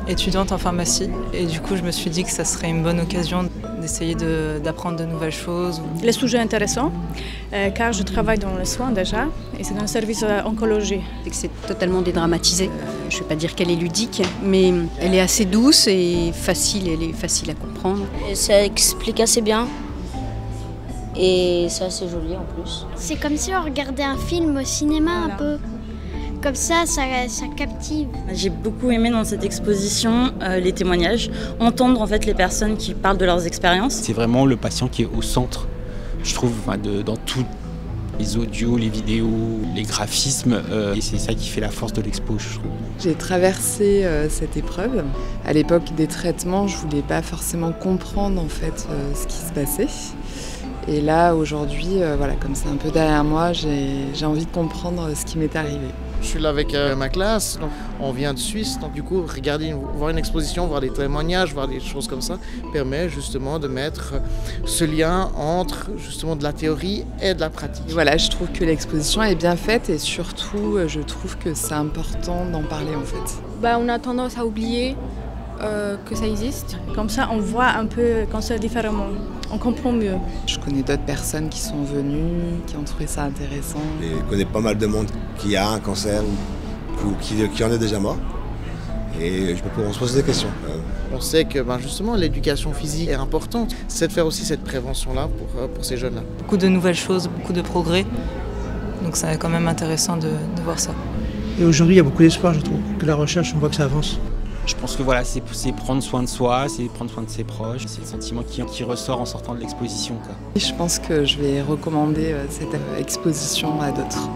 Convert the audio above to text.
étudiante en pharmacie et du coup je me suis dit que ça serait une bonne occasion d'essayer d'apprendre de nouvelles choses. Le sujet est intéressant car je travaille dans les soins déjà et c'est dans le service oncologie. C'est totalement dédramatisé. Je ne vais pas dire qu'elle est ludique, mais elle est assez douce et facile, elle est facile à comprendre. Et ça explique assez bien et c'est assez joli en plus. C'est comme si on regardait un film au cinéma un peu. Comme ça captive. J'ai beaucoup aimé dans cette exposition les témoignages, entendre en fait les personnes qui parlent de leurs expériences. C'est vraiment le patient qui est au centre, je trouve, dans tous les audios, les vidéos, les graphismes, et c'est ça qui fait la force de l'expo, je trouve. J'ai traversé cette épreuve. À l'époque des traitements, je voulais pas forcément comprendre en fait ce qui se passait. Et là, aujourd'hui, voilà, comme c'est un peu derrière moi, j'ai envie de comprendre ce qui m'est arrivé. Je suis là avec ma classe, donc on vient de Suisse, donc du coup, regarder, voir une exposition, voir des témoignages, voir des choses comme ça, permet justement de mettre ce lien entre justement de la théorie et de la pratique. Et voilà, je trouve que l'exposition est bien faite et surtout, je trouve que c'est important d'en parler en fait. On a tendance à oublier que ça existe. Comme ça, on voit un peu le cancer différemment. On comprend mieux. Je connais d'autres personnes qui sont venues, qui ont trouvé ça intéressant. Je connais pas mal de monde qui a un cancer ou qui en est déjà mort. Et on se pose des questions. On sait que justement l'éducation physique est importante. C'est de faire aussi cette prévention-là pour ces jeunes-là. Beaucoup de nouvelles choses, beaucoup de progrès. Donc c'est quand même intéressant de voir ça. Et aujourd'hui, il y a beaucoup d'espoir, je trouve. Que la recherche, on voit que ça avance. Je pense que voilà, c'est prendre soin de soi, c'est prendre soin de ses proches. C'est le sentiment qui ressort en sortant de l'exposition. Je pense que je vais recommander cette exposition à d'autres.